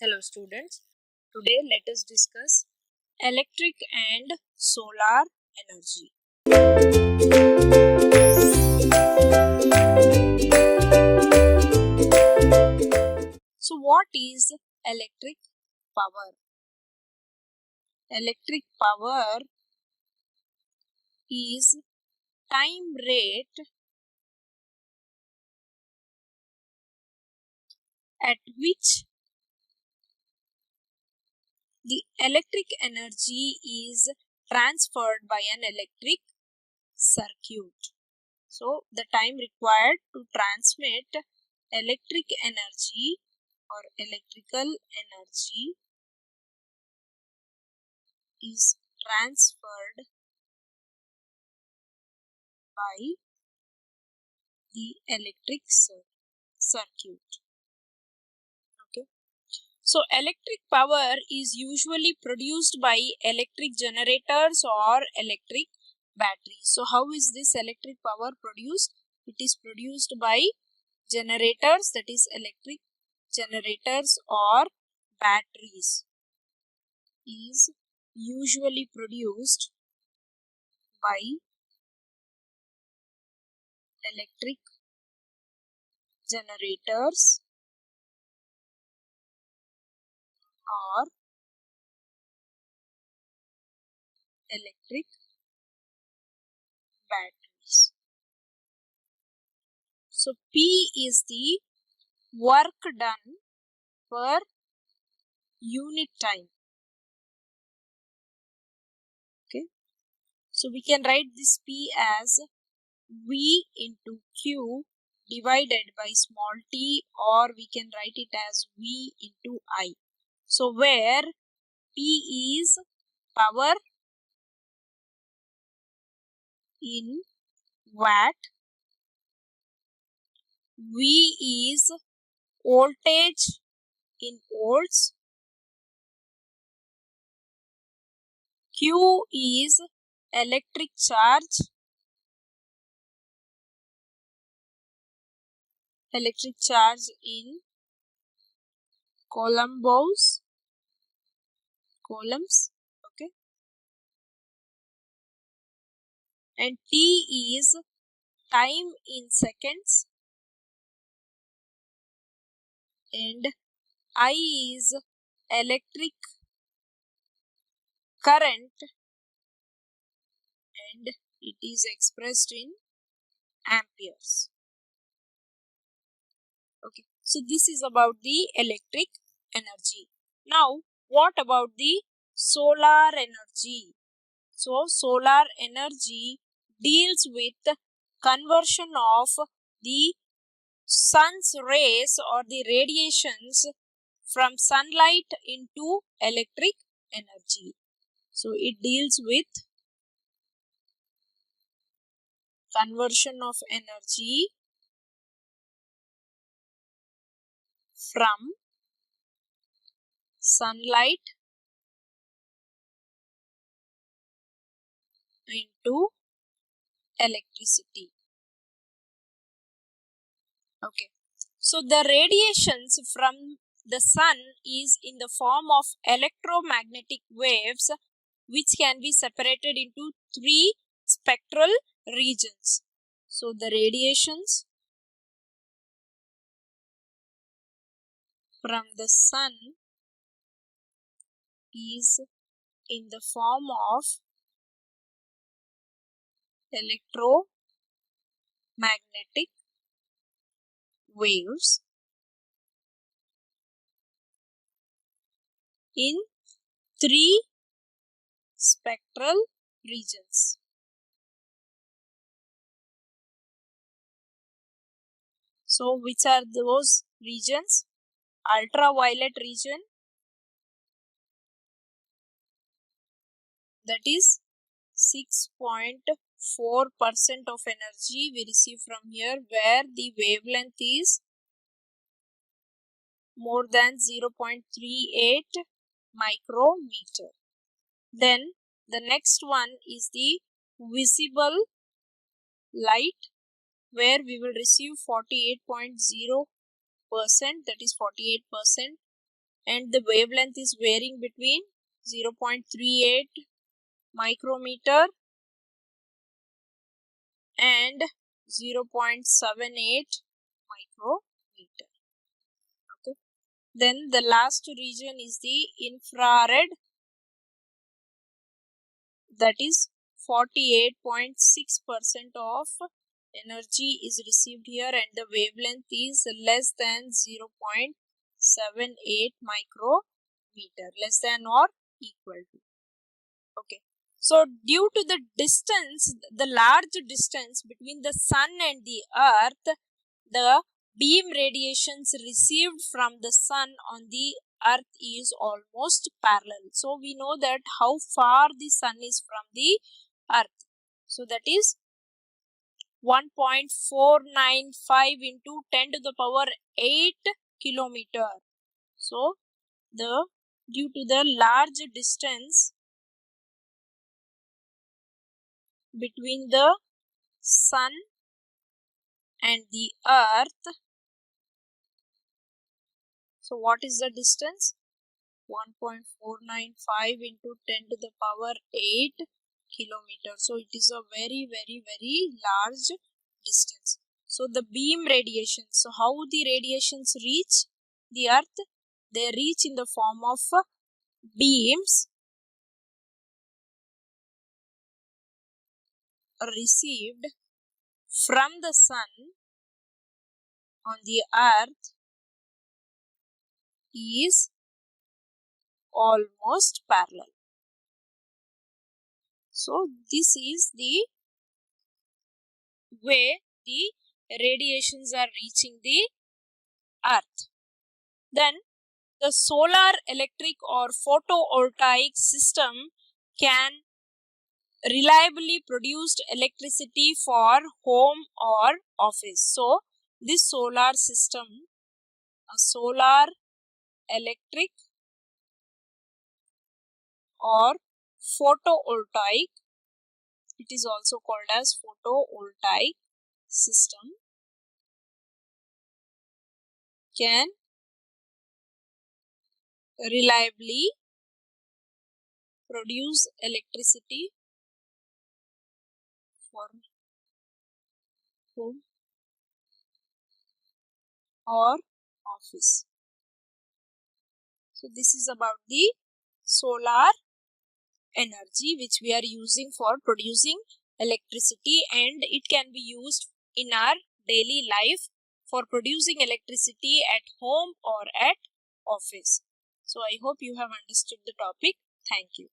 Hello students, today let us discuss electric and solar energy. So what is electric power? Electric power is time rate at which the electric energy is transferred by an electric circuit. So the time required to transmit electric energy or electrical energy is transferred by the electric circuit. Okay. So electric power is usually produced by electric generators or electric batteries. So how is this electric power produced? It is produced by generators, that is electric generators or batteries is usually produced by electric generators or electric batteries. So P is the work done per unit time. Okay. So we can write this P as V into Q divided by small t, or we can write it as V into I. So where P is power in watt, V is voltage in volts, Q is electric charge, in coulombs, okay, and T is time in seconds, and I is electric current, and it is expressed in amperes. Okay, so this is about the electric energy. Now, what about the solar energy? So, solar energy deals with conversion of the sun's rays or the radiations from sunlight into electric energy. So, it deals with conversion of energy from sunlight into electricity. Okay. So the radiations from the sun is in the form of electromagnetic waves, which can be separated into three spectral regions. So the radiations from the sun is in the form of electromagnetic waves in three spectral regions. So which are those regions? Ultraviolet region, that is 6.4% of energy we receive from here, where the wavelength is more than 0.38 micrometer. Then the next one is the visible light, where we will receive 48.0%, that is 48%, and the wavelength is varying between 0.38 micrometer and 0.78 micrometer. Okay. Then the last region is the infrared, that is 48.6% of energy is received here, and the wavelength is less than 0.78 micrometer, less than or equal to. Okay. So due to the distance, the large distance between the sun and the earth, the beam radiations received from the sun on the earth is almost parallel. So we know that how far the sun is from the earth. So that is 1.495 into 10 to the power 8 kilometer. So due to the large distance between the sun and the earth, so what is the distance? 1.495 into 10 to the power 8 kilometers. So it is a very large distance. So the beam radiations, so how the radiations reach the earth? They reach in the form of beams received from the sun on the earth is almost parallel. So this is the way the radiations are reaching the earth. Then the solar, electric or photovoltaic system can reliably produce electricity for home or office. So this solar system, a solar, electric or photovoltaic, it is also called as photovoltaic system, can reliably produce electricity for home or office. So this is about the solar energy which we are using for producing electricity, and it can be used in our daily life for producing electricity at home or at office. So I hope you have understood the topic. Thank you.